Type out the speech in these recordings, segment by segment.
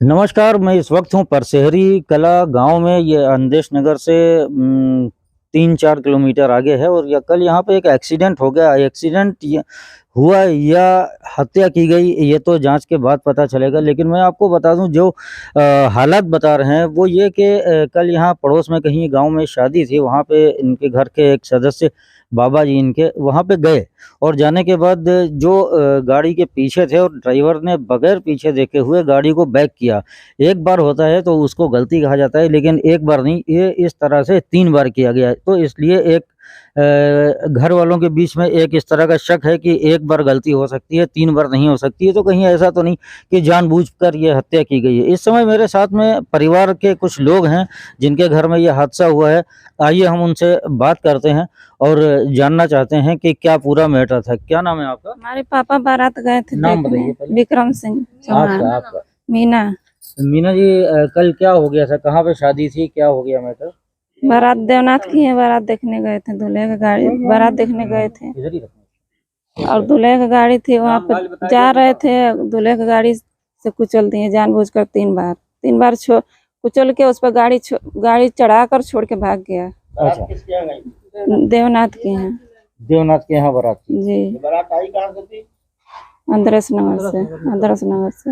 नमस्कार, मैं इस वक्त हूँ परसेहरी कला गांव में। ये अंदेश नगर से 3-4 किलोमीटर आगे है और कल यहाँ पे एक एक्सीडेंट हो गया। एक्सीडेंट हुआ या हत्या की गई ये तो जांच के बाद पता चलेगा, लेकिन मैं आपको बता दूं जो हालात बता रहे हैं वो ये कि कल यहाँ पड़ोस में कहीं गांव में शादी थी। वहाँ पे इनके घर के एक सदस्य बाबा जी इनके वहाँ पे गए और जाने के बाद जो गाड़ी के पीछे थे और ड्राइवर ने बगैर पीछे देखे हुए गाड़ी को बैक किया। एक बार होता है तो उसको गलती कहा जाता है, लेकिन एक बार नहीं, ये इस तरह से 3 बार किया गया। तो इसलिए एक घर वालों के बीच में एक इस तरह का शक है कि एक बार गलती हो सकती है, 3 बार नहीं हो सकती है। तो कहीं ऐसा तो नहीं कि जानबूझकर ये हत्या की गई है। इस समय मेरे साथ में परिवार के कुछ लोग हैं जिनके घर में ये हादसा हुआ है। आइए हम उनसे बात करते हैं और जानना चाहते हैं कि क्या पूरा मैटर था। क्या नाम है आपका? हमारे पापा बारात गए थे। नाम बताइए पहले। विक्रम सिंह चौहान। आपका? मीना। मीना जी, कल क्या हो गया था? कहाँ पे शादी थी? क्या हो गया मैटर? बारात देवनाथ की है, बारात देखने गए थे। दूल्हे का गाड़ी बारात देखने गए थे इधर ही रखना। और दूल्हे का गाड़ी थी, वहाँ पे जा रहे थे। दूल्हे का गाड़ी से कुचल दिए जानबूझकर 3 बार कुचल के उस पर गाड़ी चढ़ाकर छोड़ के भाग गया। अच्छा, देवनाथ के हैं। देवनाथ के यहाँ बारात थी जी। बारात आई कहाँ से थी? अंदरस नगर से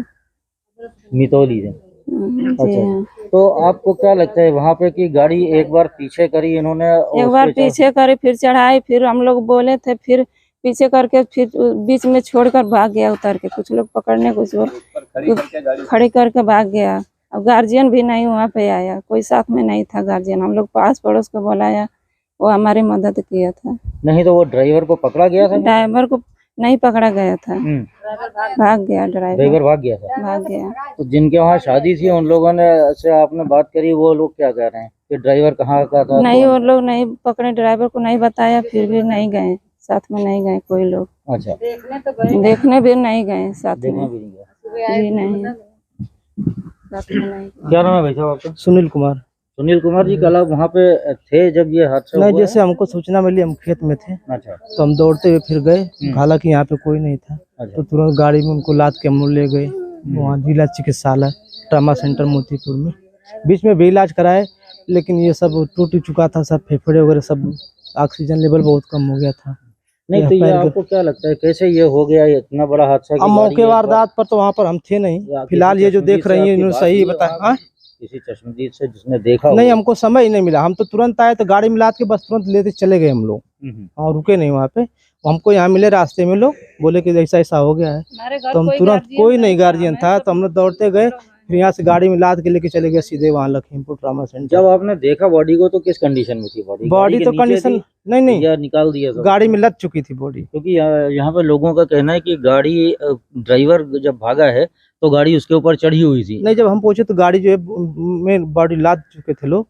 मितौली से। जी अच्छा, हाँ। तो आपको क्या लगता है वहाँ पे कि गाड़ी एक बार पीछे करी इन्होंने? एक बार पीछे करे, फिर चढ़ाई, फिर हम लोग बोले थे, फिर पीछे करके फिर बीच में छोड़कर भाग गया उतर के। कुछ लोग पकड़ने, कुछ लोग खड़ी करके भाग गया। अब गार्जियन भी नहीं वहाँ पे आया, कोई साथ में नहीं था गार्जियन। हम लोग पास पड़ोस को बुलाया, वो हमारी मदद किया था। नहीं तो वो ड्राइवर को पकड़ा गया था? ड्राइवर को नहीं पकड़ा गया था, भाग गया ड्राइवर। भाग गया था। भाग गया। तो जिनके वहाँ शादी थी उन लोगों ने से आपने बात करी, वो लोग क्या कह रहे हैं कि ड्राइवर कहाँ का था? नहीं, वो लोग नहीं पकड़े, ड्राइवर को नहीं बताया, फिर भी नहीं गए, साथ में नहीं गए कोई लोग। अच्छा, देखने भी नहीं गए साथ में। देखने भी नहीं गया। जी नहीं, साथ में नहीं। क्या नाम है भाई साहब आपका? सुनील कुमार। सुनील कुमार जी, कल आप वहाँ पे थे जब ये हादसा नहीं, हुआ? जैसे हमको सूचना मिली, हम खेत में थे अच्छा, तो हम दौड़ते हुए फिर गए। हालांकि यहाँ पे कोई नहीं था, अच्छा। तो तुरंत गाड़ी में उनको लाद के हम लोग ले गए वहाँ जिला चिकित्सालय ट्रामा सेंटर मोतीपुर में। बीच में भी इलाज कराए, लेकिन ये सब टूट चुका था, सब फेफड़े वगैरह सब, ऑक्सीजन लेवल बहुत कम हो गया था। नहीं तो ये आपको क्या लगता है कैसे ये हो गया इतना बड़ा हादसा? अब मौके वारदात पर तो वहाँ पर हम थे नहीं। फिलहाल ये जो देख रही है इन्होंने सही बताया। किसी चश्मदीद से जिसने देखा नहीं, हमको समय ही नहीं मिला। हम तो तुरंत आए तो गाड़ी में लाद के बस तुरंत लेते चले गए हम लोग और रुके नहीं वहाँ पे। हमको यहाँ मिले रास्ते में, लोग बोले कि ऐसा ऐसा हो गया है, तो हम तुरंत, कोई नहीं गार्जियन था, तो हम लोग दौड़ते गए, फिर यहाँ से गाड़ी में लाद के लेके चले गए सीधे वहाँ लखीमपुर ट्रामा सेंटर। जब आपने देखा बॉडी को तो किस कंडीशन में थी बॉडी तो कंडीशन नहीं, या निकाल दिया था? गाड़ी में लग चुकी थी बॉडी। क्योंकि यहाँ पे लोगों का कहना है कि गाड़ी ड्राइवर जब भागा है तो गाड़ी उसके ऊपर चढ़ी हुई थी। नहीं, जब हम पहुंचे तो गाड़ी जो है में बॉडी लाद चुके थे लोग।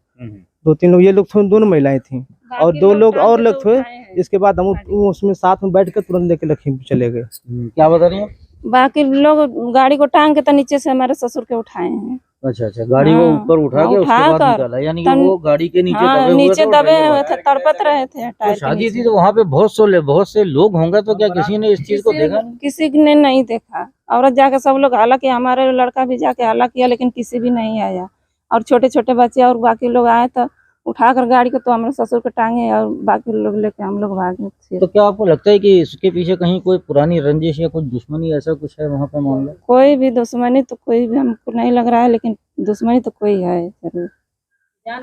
2-3 लोग, ये लोग थे, दोनों महिलाएं थी और 2 लोग और लोग थे। इसके बाद हम उसमें साथ में बैठ कर तुरंत लेके लखीमपुर चले गए। क्या बता रही हैं? बाकी लोग गाड़ी को टांग के तो नीचे से हमारे ससुर के उठाए हैं। अच्छा, गाड़ी को ऊपर उठा के उसके बाद निकाला, यानी कि वो गाड़ी के नीचे नीचे दबे हुए थे, तड़पत रहे थे। तो शादी थी तो वहाँ पे बहुत से लोग होंगे, तो क्या किसी ने इस चीज को देखा? किसी ने नहीं देखा। औरत जाके सब लोग, हालांकि हमारे लड़का भी जाके हाला किया, लेकिन किसी भी नहीं आया। और छोटे छोटे बच्चे और बाकी लोग आए तो उठाकर गाड़ी को तो हमारे ससुर के टांगे और बाकी लोग लेके हम लोग भागे थे। तो क्या आपको लगता है कि इसके पीछे कहीं कोई पुरानी रंजिश या कुछ दुश्मनी ऐसा कुछ है वहाँ पे मामला? कोई भी दुश्मनी तो कोई भी हमको नहीं लग रहा है, लेकिन दुश्मनी तो कोई है जरूर,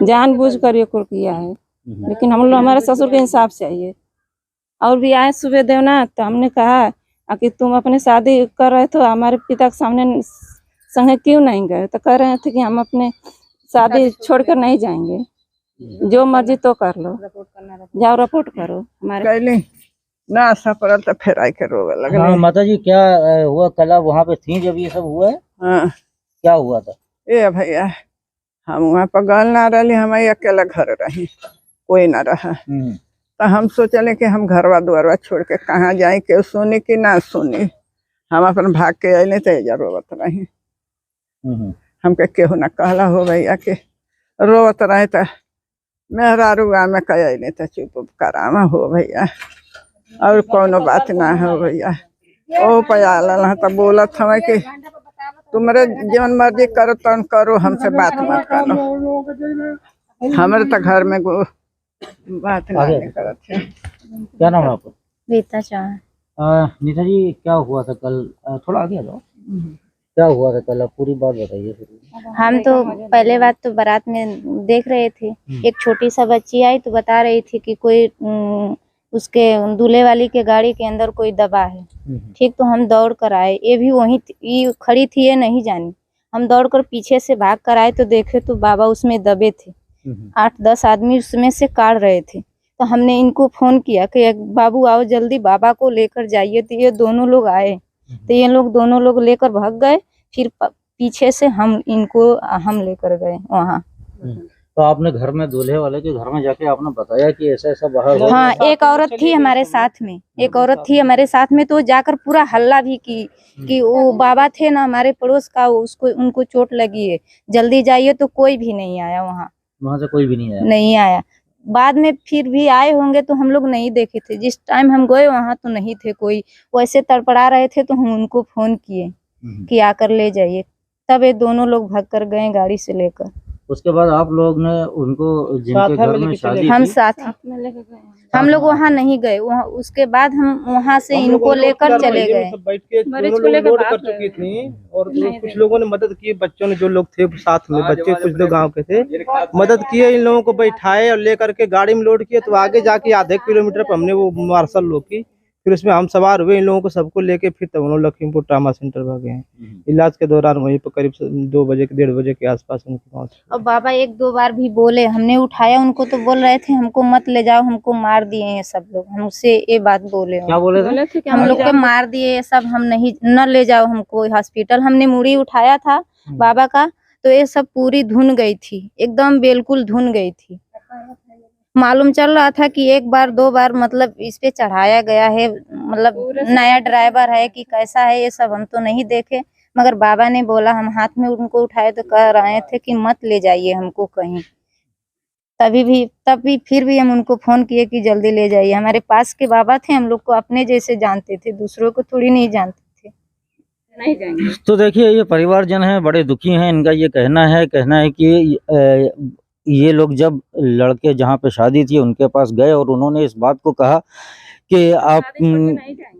जानबूझ कर ये कुछ किया है। लेकिन हम लोग, हमारे ससुर के इंसाफ चाहिए। और भी आए सुबह देवनाथ, तो हमने कहा कि तुम अपने शादी कर रहे थे, हमारे पिता के सामने संगे क्यों नहीं गए? तो कह रहे थे कि हम अपने शादी छोड़कर नहीं जाएंगे, जो मर्जी तो कर लो, जाओ रिपोर्ट करो। हमारे ना आशा पड़ल तो फिर आई के रोवे लगे। हाँ माता जी, क्या हुआ? कल आप वहाँ पे थी जब ये सब हुआ है? हाँ, क्या हुआ था? ए भैया, हम वहाँ पर गल ना रही, हम अकेला घर रही, कोई ना रहा। तो हम सोचले कि हम घरवा दुआरवा छोड़ के कहाँ जाए, के सुनी कि ना सुनी। हम अपन भाग के अले तो एजा रोवत रही। हमके केहू ना कहला हो भैया के रोवत रहे, तो मेहरारूआ में कह तो चुप करामा हो भैया, और कोनो बात ना हो भैया। ओ पयाला तो बोला था कि तुम्हारे जीवन मर्जी करो तो करो, हमसे बात मत करो। हमारे तो घर में बात नहीं करते। क्या नाम है आपका? रीता चौहान। नीता जी, क्या हुआ था कल? थोड़ा आगे आ जाओ। क्या हुआ था कल, आप पूरी बात बताइए। हम तो पहले बात तो बारात में देख रहे थे, एक छोटी सा बच्ची आई तो बता रही थी कि कोई उसके दूल्हे वाली के गाड़ी के अंदर कोई दबा है। ठीक, तो हम दौड़ कर आए, ये भी वहीं खड़ी थी, ये नहीं जानी। हम दौड़ कर पीछे से भाग कर आए तो देखे तो बाबा उसमें दबे थे, 8-10 आदमी उसमें से काट रहे थे। तो हमने इनको फोन किया कि बाबू आओ जल्दी बाबा को लेकर जाइए। तो ये दोनों लोग आए, तो ये लोग दोनों लोग लेकर भाग गए। फिर पीछे से हम लेकर गए वहाँ। तो आपने घर में, दूल्हे वाले के घर में जाके आपने बताया कि ऐसा ऐसा बाहर? हाँ, एक औरत थी हमारे साथ में, तो जाकर पूरा हल्ला भी की कि वो बाबा थे ना हमारे पड़ोस का, उनको चोट लगी है, जल्दी जाइए। तो कोई भी नहीं आया, वहाँ से कोई भी नहीं आया। बाद में फिर भी आए होंगे तो हम लोग नहीं देखे थे। जिस टाइम हम गए वहाँ तो नहीं थे कोई, वैसे तड़पड़ा रहे थे। तो हम उनको फोन किए कि आकर ले जाइए, तब ये दोनों लोग भाग कर गए गाड़ी से लेकर। उसके बाद आप लोग ने उनको, जिनके घर में शादी हम थी, साथ हम लोग वहाँ नहीं गए। वहाँ उसके बाद हम वहाँ से इनको लेकर चले गए। बैठ के दोनों लोग लोड कर चुकी थी और कुछ लोगों ने मदद की, बच्चों ने, जो लोग थे साथ में, बच्चे कुछ लोग गांव के थे, मदद किए। इन लोगों को बैठाए और लेकर के गाड़ी में लोड किए। तो आगे जाके आधे किलोमीटर पर हमने वो मार्शल लोग की, फिर उसमें हम सवार हुए। इन लोगों को सबको लेके फिर तब उन्होंने लखीमपुर ट्रामा सेंटर भागे हैं। इलाज के दौरान वहीं पर करीब 2 बजे 1:30 बजे के आसपास उनकी मौत। और बाबा 1-2 बार भी बोले, हमने उठाया उनको तो बोल रहे थे हमको मत ले जाओ, हमको मार दिए हैं सब लोग। हमसे ये बात बोले, क्या बोले थे? हम लोग को मार दिए सब, हम नहीं न ले जाओ हमको हॉस्पिटल। हमने मुड़ी उठाया था बाबा का, तो ये सब पूरी धुन गई थी, एकदम बिल्कुल धुन गई थी। मालूम चल रहा था कि 1 बार 2 बार मतलब इस पे चढ़ाया गया है, मतलब नया ड्राइवर है कि कैसा है, ये सब हम तो नहीं देखे। मगर बाबा ने बोला, हम हाथ में उनको उठाए तो कह रहे थे कि मत ले जाइए हमको कहीं। तभी फिर भी हम उनको फोन किए कि जल्दी ले जाइए। हमारे पास के बाबा थे, हम लोग को अपने जैसे जानते थे, दूसरों को थोड़ी नहीं जानते थे। नहीं जाएंगे। तो देखिए, ये परिवारजन है, बड़े दुखी हैं। इनका ये कहना है कि ये लोग जब लड़के जहाँ पे शादी थी उनके पास गए और उन्होंने इस बात को कहा कि आप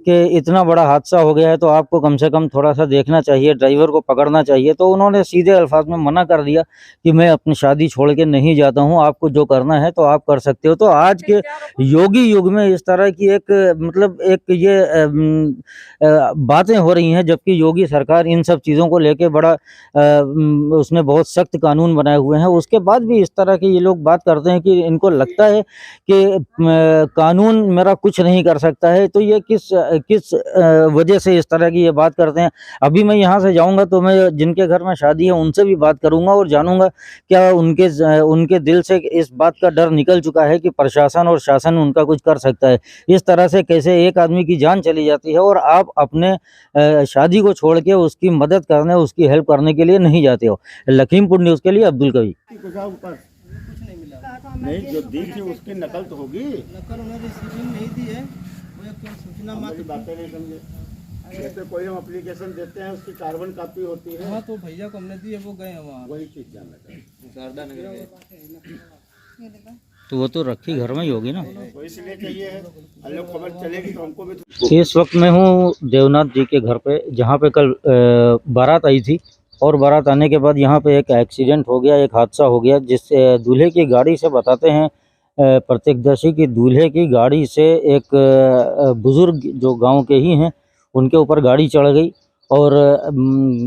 कि इतना बड़ा हादसा हो गया है तो आपको कम से कम थोड़ा सा देखना चाहिए, ड्राइवर को पकड़ना चाहिए। तो उन्होंने सीधे अल्फाज में मना कर दिया कि मैं अपनी शादी छोड़ के नहीं जाता हूं, आपको जो करना है तो आप कर सकते हो। तो आज के योगी युग में इस तरह की एक ये बातें हो रही हैं, जबकि योगी सरकार इन सब चीज़ों को लेके बड़ा उसने बहुत सख्त कानून बनाए हुए हैं। उसके बाद भी इस तरह के ये लोग बात करते हैं कि इनको लगता है कि कानून मेरा कुछ नहीं कर सकता है। तो ये किस वजह से इस तरह की ये बात करते हैं। अभी मैं यहाँ से जाऊँगा तो मैं जिनके घर में शादी है उनसे भी बात करूँगा और जानूँगा क्या उनके दिल से इस बात का डर निकल चुका है कि प्रशासन और शासन उनका कुछ कर सकता है। इस तरह से कैसे एक आदमी की जान चली जाती है और आप अपने शादी को छोड़ के उसकी मदद करने, उसकी हेल्प करने के लिए नहीं जाते हो। लखीमपुर न्यूज़ के लिए अब्दुल कवी। नहीं, जो दी थी उसकी नकल तो होगी। नकल उन्होंने रिसीविंग नहीं दी है, वो एक सूचना मात्र बातें नहीं समझे। जैसे कोई हम एप्लीकेशन देते हैं उसकी कार्बन कॉपी होती है। हाँ, तो भैया को हमने दी है, वो गए वहाँ। वही चीज जानना चाहिए। तो वो तो रखी घर में ही होगी ना, तो इसलिए चाहिए है, हम लोग खबर चलेगी तो हमको भी। इस वक्त मैं हूँ देवनाथ जी के घर पे, जहाँ पे कल बारात आई थी और बारात आने के बाद यहाँ पे एक एक्सीडेंट हो गया, एक हादसा हो गया, जिससे दूल्हे की गाड़ी से, बताते हैं प्रत्यक्षदर्शी की, दूल्हे की गाड़ी से एक बुजुर्ग जो गांव के ही हैं उनके ऊपर गाड़ी चढ़ गई। और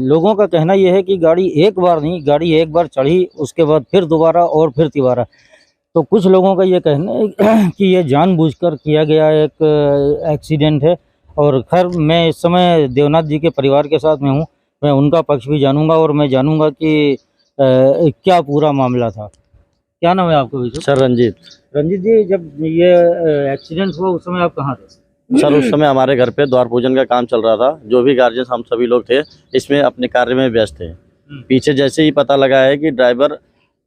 लोगों का कहना यह है कि गाड़ी एक बार चढ़ी, उसके बाद फिर दोबारा और फिर तिबारा। तो कुछ लोगों का ये कहना है कि ये जानबूझकर किया गया एक एक्सीडेंट है। और खैर, मैं इस समय देवनाथ जी के परिवार के साथ में हूँ, मैं उनका पक्ष भी जानूंगा और मैं जानूंगा कि क्या पूरा मामला था। क्या नाम है आपका? सर रंजीत जी, जब ये एक्सीडेंट हुआ उस समय आप कहाँ थे? सर, उस समय हमारे घर पे द्वार पूजन का काम चल रहा था। जो भी गार्जियन हम सभी लोग थे इसमें अपने कार्य में व्यस्त थे। पीछे जैसे ही पता लगा है कि ड्राइवर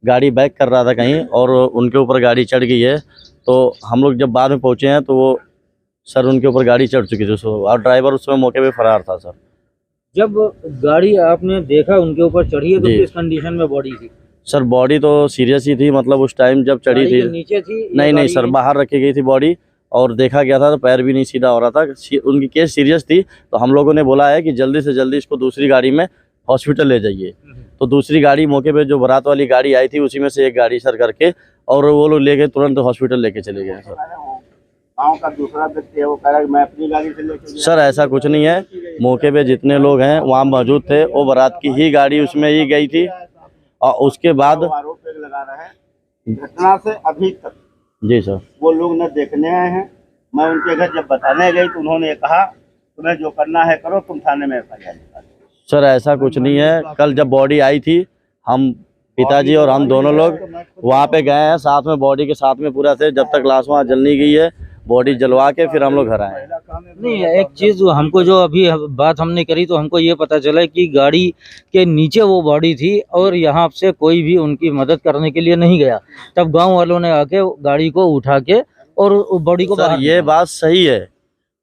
गाड़ी बैक कर रहा था कहीं और उनके ऊपर गाड़ी चढ़ गई है, तो हम लोग जब बाद में पहुंचे हैं तो वो सर उनके ऊपर गाड़ी चढ़ चुकी थी और ड्राइवर उस समय मौके पे फरार था सर। जब गाड़ी आपने देखा उनके ऊपर चढ़ी है तो जी। किस कंडीशन में बॉडी थी? सर बॉडी तो सीरियस ही थी, मतलब उस टाइम जब चढ़ी गाड़ी थी। के नीचे थी या नहीं गाड़ी सर, के- बाहर रखी गई थी बॉडी और देखा गया था तो पैर भी नहीं सीधा हो रहा था। उनकी केस सीरियस थी तो हम लोगों ने बोला है कि जल्दी से जल्दी इसको दूसरी गाड़ी में हॉस्पिटल ले जाइए। तो दूसरी गाड़ी मौके पे जो बारात वाली गाड़ी आई थी उसी में से एक गाड़ी सर करके और वो लोग लेके तुरंत हॉस्पिटल लेके चले गए सर। गाँव का दूसरा व्यक्ति है वो कह रहा है कि मैं अपनी गाड़ी से लेके गया। सर ऐसा कुछ नहीं है, मौके पे जितने लोग हैं वहाँ मौजूद थे, वो बारात की ही गाड़ी उसमें ही गई थी और उसके बाद वो आरोप एक लगा रहा है घटना से अभी तक जी सर वो लोग न देखने आए हैं। मैं उनके घर जब बताने गई तो उन्होंने कहा तुम्हें जो करना है करो, तुम थाने में FIR लिखा दो। सर ऐसा कुछ नहीं है। कल जब बॉडी आई थी हम पिताजी और हम दोनों लोग वहाँ पे गए हैं साथ में, बॉडी के साथ में पूरा थे। जब तक लाश वहाँ जल नहीं गई है बॉडी जलवा के फिर हम लोग घर आए हैं। नहीं, एक चीज हमको जो अभी बात हमने करी तो हमको ये पता चला कि गाड़ी के नीचे वो बॉडी थी और यहाँ से कोई भी उनकी मदद करने के लिए नहीं गया। तब गांव वालों ने आके गाड़ी को उठा के और बॉडी को सर बाहर ये बात सही है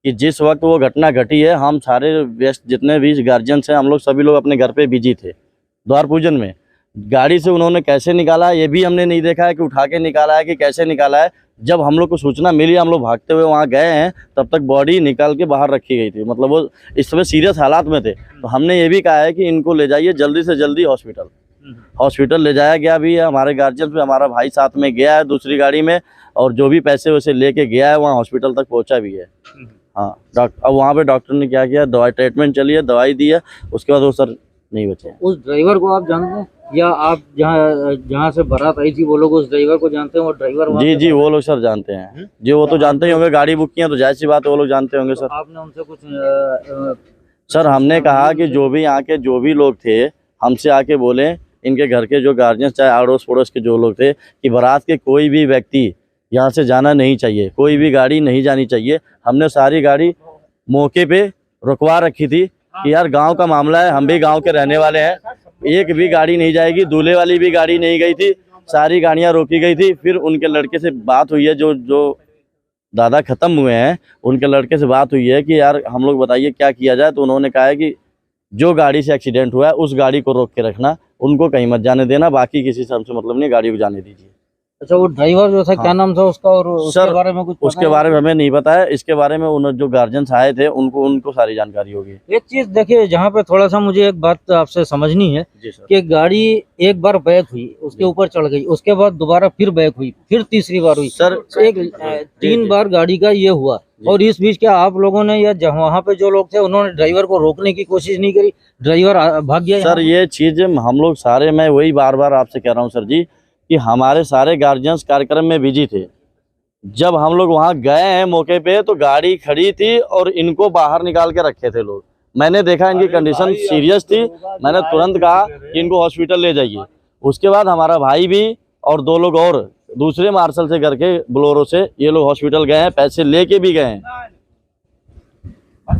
कि जिस वक्त वो घटना घटी है हम सारे व्यस्त जितने भी गार्जियंस हैं हम लोग सभी लोग अपने घर पे बिजी थे द्वार पूजन में। गाड़ी से उन्होंने कैसे निकाला ये भी हमने नहीं देखा है कि उठा के निकाला है कि कैसे निकाला है। जब हम लोग को सूचना मिली हम लोग भागते हुए वहाँ गए हैं तब तक बॉडी निकाल के बाहर रखी गई थी, मतलब वो इस समय सीरियस हालात में थे। तो हमने ये भी कहा है कि इनको ले जाइए जल्दी से जल्दी हॉस्पिटल ले जाया गया भी है। हमारे गार्जियन पे हमारा भाई साथ में गया है दूसरी गाड़ी में और जो भी पैसे वैसे लेके गया है वहाँ हॉस्पिटल तक पहुँचा भी है। हाँ अब वहाँ पे डॉक्टर ने क्या किया, दवाई ट्रीटमेंट चली है, दवाई दी है, उसके बाद वो सर नहीं बचे। उस ड्राइवर को आप जानते हैं या आप जहाँ से बारात आई थी वो लोग उस ड्राइवर को जानते हैं? वो ड्राइवर वहाँ जी पे जी वो लोग सर जानते हैं जी, वो तो जानते ही होंगे, गाड़ी बुक की है तो जाहिर सी बात है वो लोग जानते होंगे सर। आपने उनसे कुछ सर हमने कहा कि जो भी यहाँ के जो भी लोग थे हमसे आके बोले, इनके घर के जो गार्जियन चाहे अड़ोस पड़ोस के जो लोग थे कि बारात के कोई भी व्यक्ति यहाँ से जाना नहीं चाहिए, कोई भी गाड़ी नहीं जानी चाहिए। हमने सारी गाड़ी मौके पे रुकवा रखी थी कि यार गांव का मामला है, हम भी गांव के रहने वाले हैं, एक भी गाड़ी नहीं जाएगी। दूल्हे वाली भी गाड़ी नहीं गई थी, सारी गाड़ियाँ रोकी गई थी। फिर उनके लड़के से बात हुई है, जो दादा खत्म हुए हैं उनके लड़के से बात हुई है कि यार हम लोग बताइए क्या किया जाए। तो उन्होंने कहा है कि जो गाड़ी से एक्सीडेंट हुआ है उस गाड़ी को रोक के रखना, उनको कहीं मत जाने देना, बाकी किसी से हमसे मतलब नहीं, गाड़ी को जाने दीजिए। अच्छा वो ड्राइवर जो था क्या नाम था उसका और उसके सर, बारे में कुछ पता उसके है? बारे में हमें नहीं पता है, इसके बारे में उन जो गार्जियंस आए थे उनको सारी जानकारी होगी। एक चीज देखिए जहाँ पे थोड़ा सा मुझे एक बात आपसे समझनी है जी सर। कि गाड़ी एक बार बैक हुई, उसके ऊपर चढ़ गई, उसके बाद दोबारा फिर बैक हुई, फिर तीसरी बार हुई सर एक 3 बार गाड़ी का ये हुआ। और इस बीच क्या आप लोगों ने या वहाँ पे जो लोग थे उन्होंने ड्राइवर को रोकने की कोशिश नहीं करी? ड्राइवर भाग गया सर ये चीज हम लोग सारे, मैं वही बार बार आपसे कह रहा हूँ सर जी कि हमारे सारे गार्जियंस कार्यक्रम में बिजी थे। जब हम लोग वहाँ गए हैं मौके पे तो गाड़ी खड़ी थी और इनको बाहर निकाल के रखे थे लोग। मैंने देखा इनकी कंडीशन सीरियस थी, मैंने तुरंत कहा कि इनको हॉस्पिटल ले जाइए। उसके बाद हमारा भाई भी और 2 लोग और दूसरे मार्शल से करके बोलेरो से ये लोग हॉस्पिटल गए हैं, पैसे लेके भी गए हैं।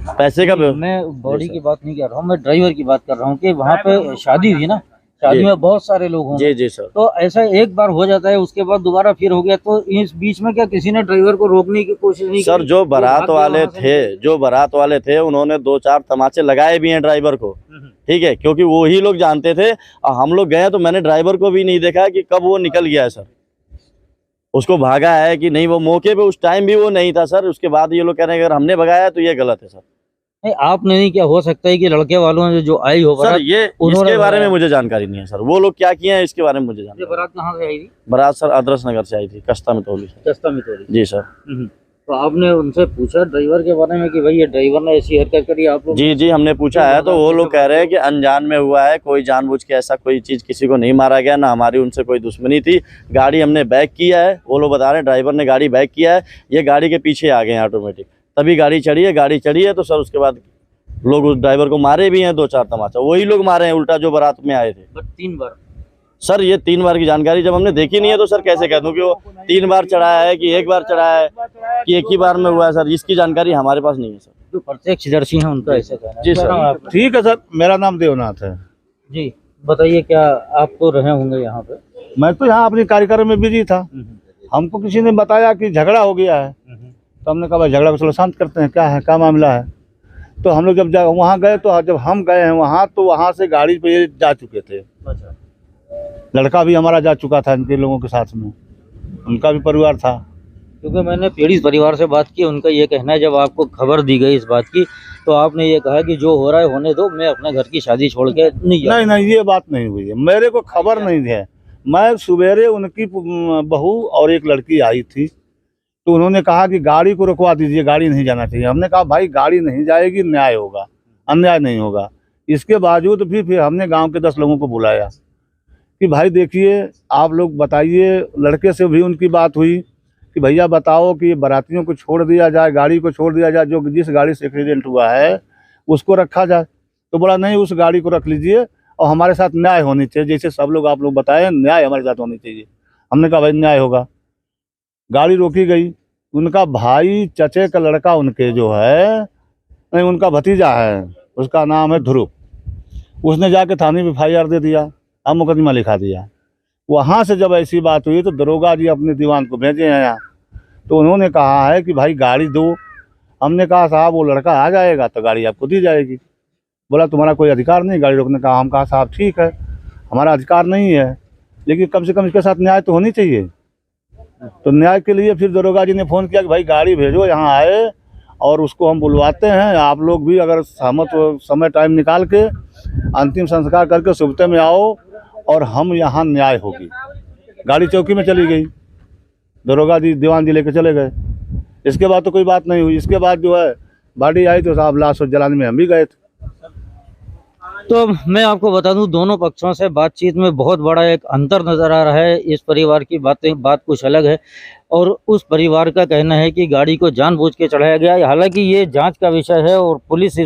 पैसे का मैं बॉडी की बात नहीं कर रहा हूँ, मैं ड्राइवर की बात कर रहा हूँ कि वहाँ पे शादी हुई ना, शादी में बहुत सारे लोग होंगे। जी जी सर। तो ऐसा एक बार हो जाता है उसके बाद दोबारा फिर हो गया, तो इस बीच में क्या किसी ने ड्राइवर को रोकने की कोशिश नहीं सर की? जो बारात वाले थे उन्होंने 2-4 तमाचे लगाए भी हैं ड्राइवर को, ठीक है, क्योंकि वो ही लोग जानते थे। और हम लोग गए तो मैंने ड्राइवर को भी नहीं देखा कि कब वो निकल गया है सर, उसको भागा है कि नहीं, वो मौके पे उस टाइम भी वो नहीं था सर। उसके बाद ये लोग कह रहे हैं अगर हमने भगाया तो ये गलत है सर। नहीं आपने नहीं, क्या हो सकता है कि लड़के वालों ने जो आई हो सर बारात, ये उन्होंने इसके बारे में भगाया। मुझे जानकारी नहीं है सर, वो लोग क्या किए हैं इसके बारे में मुझे ये जानकारी। बारात कहाँ से आई थी? बारात सर अदरस नगर से आई थी, कस्ता में तोली से। कस्ता में तोड़ी। जी सर। तो आपने उनसे पूछा ड्राइवर के बारे में कि भाई ये ड्राइवर ने ऐसी हरकत करी आप लोग? जी जी हमने पूछा है तो वो लोग कह रहे हैं कि अनजान में हुआ है, कोई जानबूझ के ऐसा कोई चीज़ किसी को नहीं मारा गया, ना हमारी उनसे कोई दुश्मनी थी। गाड़ी हमने बैक किया है, वो लोग बता रहे हैं ड्राइवर ने गाड़ी बैक किया है, ये गाड़ी के पीछे आ गए हैं ऑटोमेटिक, तभी गाड़ी चढ़ी है तो सर उसके बाद लोग उस ड्राइवर को मारे भी हैं 2-4 तमाचा, वही लोग मारे हैं उल्टा जो बारात में आए थे। बट 3 बार सर ये 3 बार की जानकारी जब हमने देखी नहीं है तो सर कैसे कह दूं कि वो 3 बार चढ़ाया है कि 1 बार चढ़ाया है कि एक ही बार में हुआ है सर, इसकी जानकारी हमारे पास नहीं है सर। जो प्रत्यक्षदर्शी हैं उनका ऐसा कहना है। जी क्या सर। नाम है आपका? ठीक है सर, मेरा नाम देवनाथ है। जी बताइए, क्या आप तो रहे होंगे यहाँ पे? मैं तो यहाँ अपने कार्यक्रम में बिजी था, हमको किसी ने बताया कि झगड़ा हो गया है, तो हमने कहा भाई झगड़ा को चलो शांत करते हैं, क्या है, क्या मामला है। तो हम लोग जब वहाँ गए, तो जब हम गए हैं वहाँ, तो वहाँ से गाड़ी पे ये जा चुके थे। अच्छा। लड़का भी हमारा जा चुका था इनके लोगों के साथ में, उनका भी परिवार था। क्योंकि मैंने पीड़ित परिवार से बात की, उनका ये कहना है जब आपको खबर दी गई इस बात की तो आपने ये कहा कि जो हो रहा है होने दो, मैं अपने घर की शादी छोड़ के नहीं जाऊंगा। नहीं, ये बात नहीं हुई है, मेरे को खबर नहीं है। मैं सवेरे उनकी बहू और एक लड़की आई थी, तो उन्होंने कहा कि गाड़ी को रुकवा दीजिए, गाड़ी नहीं जाना चाहिए। हमने कहा भाई गाड़ी नहीं जाएगी, न्याय होगा, अन्याय नहीं होगा। इसके बावजूद भी फिर हमने गांव के 10 लोगों को बुलाया कि भाई देखिए, आप लोग बताइए। लड़के से भी उनकी बात हुई कि भैया बताओ कि बारातियों को छोड़ दिया जाए, गाड़ी को छोड़ दिया जाए, जो जिस गाड़ी से एक्सीडेंट हुआ है उसको रखा जाए। तो बोला नहीं, उस गाड़ी को रख लीजिए और हमारे साथ न्याय होनी चाहिए, जैसे सब लोग आप लोग बताएं, न्याय हमारे साथ होनी चाहिए। हमने कहा भाई न्याय होगा। गाड़ी रोकी गई। उनका भाई, चचे का लड़का उनके जो है, नहीं उनका भतीजा है, उसका नाम है ध्रुव, उसने जाके थाने में FIR दे दिया, अब मुकदमा लिखा दिया। वहाँ से जब ऐसी बात हुई तो दरोगा जी अपने दीवान को भेजे हैं यहाँ, तो उन्होंने कहा है कि भाई गाड़ी दो। हमने कहा साहब वो लड़का आ जाएगा तो गाड़ी आपको दी जाएगी। बोला तुम्हारा कोई अधिकार नहीं गाड़ी रोकने का। हम कहा साहब ठीक है, हमारा अधिकार नहीं है, लेकिन कम से कम इसके साथ न्याय तो होनी चाहिए। तो न्याय के लिए फिर दरोगा जी ने फ़ोन किया कि भाई गाड़ी भेजो, यहाँ आए और उसको हम बुलवाते हैं। आप लोग भी अगर सहमत हो, समय टाइम निकाल के अंतिम संस्कार करके सुबह में आओ और हम यहाँ न्याय होगी। गाड़ी चौकी में चली गई, दरोगा जी दीवान जी लेके चले गए। इसके बाद तो कोई बात नहीं हुई। इसके बाद जो है बॉडी आई तो साहब लाश जलाने में हम भी गए थे। तो मैं आपको बता दूं, दोनों पक्षों से बातचीत में बहुत बड़ा एक अंतर नजर आ रहा है। इस परिवार की बात कुछ अलग है और उस परिवार का कहना है कि गाड़ी को जानबूझ के चढ़ाया गया है। हालांकि ये जांच का विषय है और पुलिस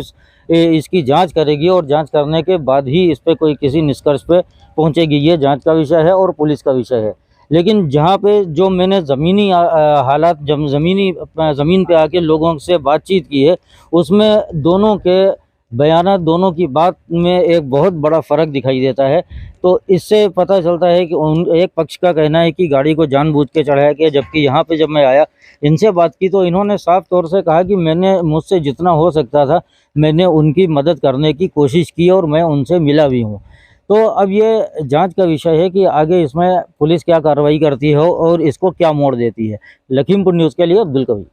इसकी जांच करेगी और जांच करने के बाद ही इस पे कोई किसी निष्कर्ष पे पहुंचेगी। ये जांच का विषय है और पुलिस का विषय है। लेकिन जहाँ पे जो मैंने ज़मीनी हालात, जब ज़मीन पे आके लोगों से बातचीत की है, उसमें दोनों के बयान, दोनों की बात में एक बहुत बड़ा फ़र्क दिखाई देता है। तो इससे पता चलता है कि एक पक्ष का कहना है कि गाड़ी को जानबूझ के चढ़ाया गया, जबकि यहाँ पे जब मैं आया, इनसे बात की तो इन्होंने साफ तौर से कहा कि मुझसे जितना हो सकता था मैंने उनकी मदद करने की कोशिश की और मैं उनसे मिला भी हूँ। तो अब ये जांच का विषय है कि आगे इसमें पुलिस क्या कार्रवाई करती है और इसको क्या मोड़ देती है। लखीमपुर न्यूज़ के लिए अब्दुल कबीर।